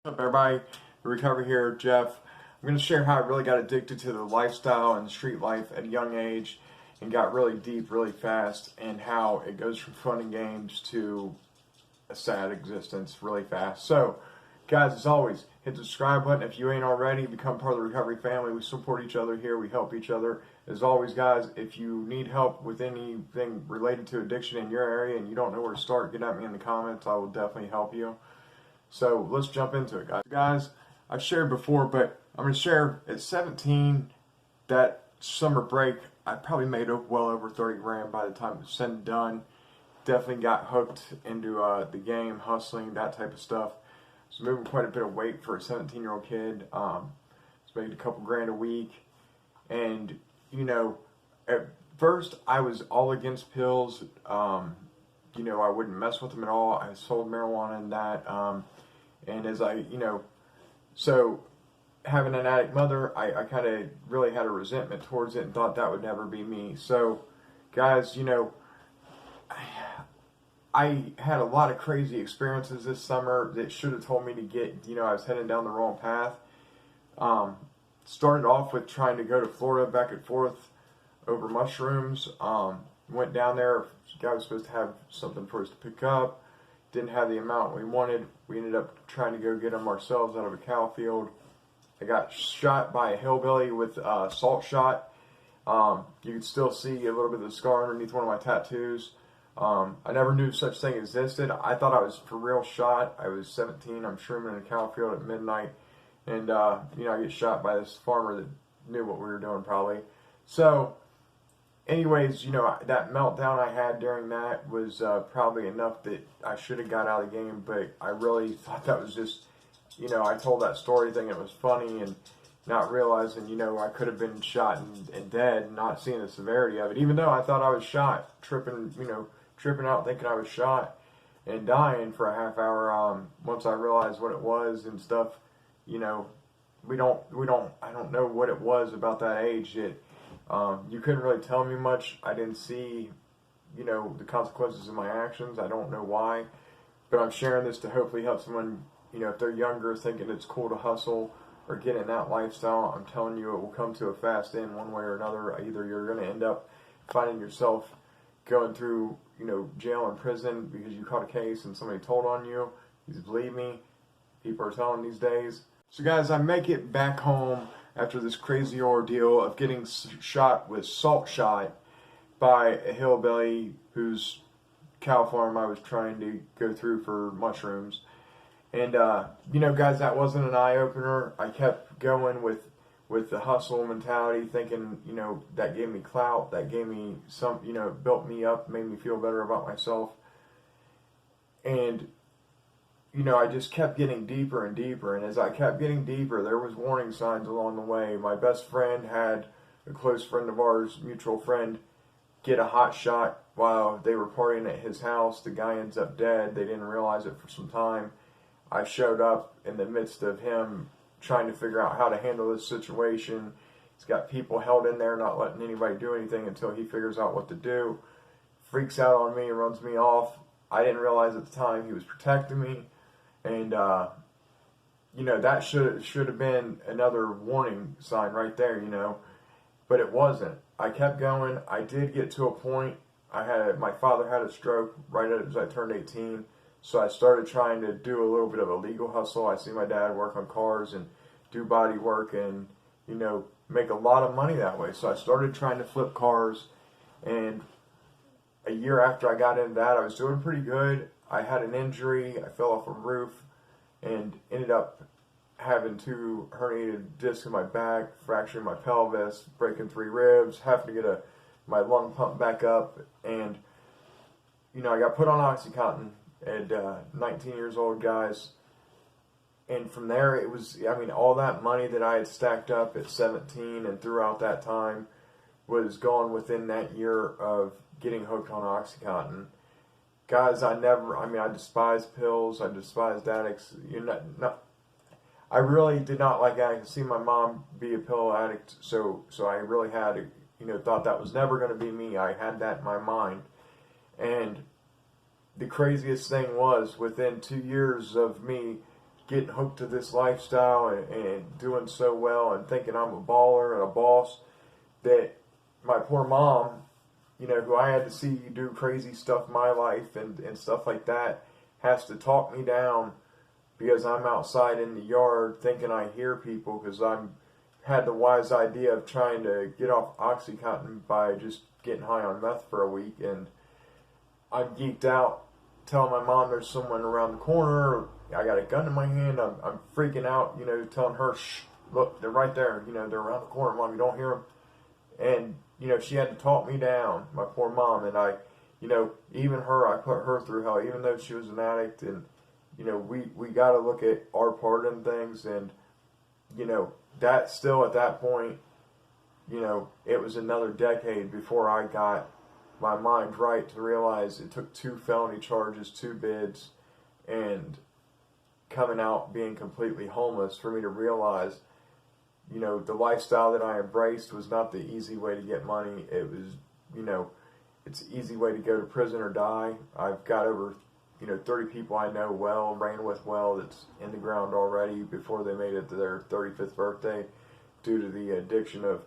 What's up, everybody? Recover here, Jeff. I'm going to share how I really got addicted to the lifestyle and the street life at a young age and got really deep really fast, and how it goes from fun and games to a sad existence really fast. So, guys, as always, hit the subscribe button if you ain't already. Become part of the recovery family. We support each other here. We help each other. As always, guys, if you need help with anything related to addiction in your area and you don't know where to start, get at me in the comments. I will definitely help you. So let's jump into it, guys. Guys, I've shared before, but I'm going to share at 17, that summer break, I probably made well over 30 grand by the time it was said and done. Definitely got hooked into the game, hustling, that type of stuff. Was moving quite a bit of weight for a 17-year-old kid. Was making a couple grand a week. And, you know, at first I was all against pills. You know, I wouldn't mess with them at all. I sold marijuana and that. And as I, so having an addict mother, I kind of really had a resentment towards it and thought that would never be me. So, guys, I had a lot of crazy experiences this summer that should have told me to get, I was heading down the wrong path. Started off with trying to go to Florida back and forth over mushrooms. Went down there. The guy was supposed to have something for us to pick up. Didn't have the amount we wanted. We ended up trying to go get them ourselves out of a cow field. I got shot by a hillbilly with a salt shot. You can still see a little bit of the scar underneath one of my tattoos. I never knew such thing existed. I thought I was for real shot. I was 17. I'm shrooming in a cow field at midnight. And, I get shot by this farmer that knew what we were doing probably. So, anyways, that meltdown I had during that was probably enough that I should have got out of the game, but I really thought that was just, I told that story thinking it was funny and not realizing, I could have been shot and dead, not seeing the severity of it, even though I thought I was shot, tripping out thinking I was shot and dying for a half hour. Once I realized what it was and stuff, I don't know what it was about that age that you couldn't really tell me much. I didn't see, the consequences of my actions. I don't know why, but I'm sharing this to hopefully help someone, if they're younger thinking it's cool to hustle or get in that lifestyle. I'm telling you, it will come to a fast end one way or another. Either you're going to end up finding yourself going through, jail and prison because you caught a case and somebody told on you. Because believe me, people are telling these days. So guys, I make it back home after this crazy ordeal of getting shot with salt shot by a hillbilly whose cow farm I was trying to go through for mushrooms. And, guys, that wasn't an eye-opener. I kept going with the hustle mentality, thinking, that gave me clout, that gave me some, built me up, made me feel better about myself. And I just kept getting deeper and deeper, and as I kept getting deeper, there was warning signs along the way. My best friend had a close friend of ours, mutual friend, get a hot shot while they were partying at his house. The guy ends up dead. They didn't realize it for some time. I showed up in the midst of him trying to figure out how to handle this situation. He's got people held in there, not letting anybody do anything until he figures out what to do. Freaks out on me and runs me off. I didn't realize at the time he was protecting me. And, that should have been another warning sign right there, but it wasn't. I kept going. I did get to a point. My father had a stroke right as I turned 18, so I started trying to do a little bit of a legal hustle. I see my dad work on cars and do body work and, make a lot of money that way. So I started trying to flip cars, and a year after I got into that, I was doing pretty good. I had an injury. I fell off a roof and ended up having 2 herniated discs in my back, fracturing my pelvis, breaking 3 ribs, having to get my lung pumped back up. And, I got put on OxyContin at 19 years old, guys. And from there, it was, all that money that I had stacked up at 17 and throughout that time was gone within that year of getting hooked on OxyContin. Guys, I despise pills. I despised addicts. I really did not like addicts. See my mom be a pill addict, so I really had, thought that was never going to be me. I had that in my mind. And the craziest thing was, within 2 years of me getting hooked to this lifestyle and doing so well and thinking I'm a baller and a boss, that my poor mom, you know, who I had to see do crazy stuff in my life and stuff like that, has to talk me down because I'm outside in the yard thinking I hear people, because I'm had the wise idea of trying to get off OxyContin by just getting high on meth for a week, and I'm geeked out telling my mom there's someone around the corner. I got a gun in my hand. I'm freaking out, you know, telling her, shh, look, they're right there. You know, they're around the corner, Mom. You don't hear them. And, you know, she had to talk me down, my poor mom. And I, you know, even her, I put her through hell, even though she was an addict. And, you know, we got to look at our part in things. And, you know, that still at that point, you know, it was another decade before I got my mind right to realize it took 2 felony charges, 2 bids, and coming out being completely homeless for me to realize, you know, the lifestyle that I embraced was not the easy way to get money. It was, you know, it's an easy way to go to prison or die. I've got over, you know, 30 people I know well, ran with well, that's in the ground already before they made it to their 35th birthday due to the addiction of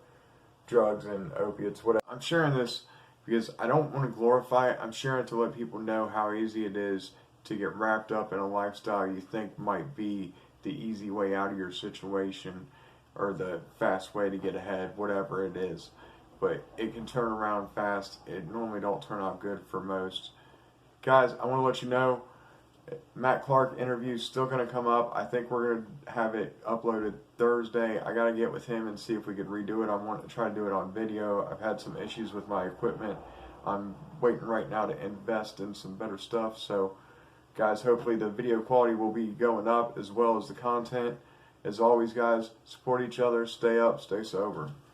drugs and opiates, whatever. I'm sharing this because I don't want to glorify it. I'm sharing to let people know how easy it is to get wrapped up in a lifestyle you think might be the easy way out of your situation or the fast way to get ahead, whatever it is. But it can turn around fast. It normally don't turn out good for most. Guys, I want to let you know, Matt Clark interview is still going to come up. I think we're going to have it uploaded Thursday. I got to get with him and see if we could redo it. I want to try to do it on video. I've had some issues with my equipment. I'm waiting right now to invest in some better stuff. So, guys, hopefully the video quality will be going up as well as the content. As always, guys, support each other, stay up, stay sober.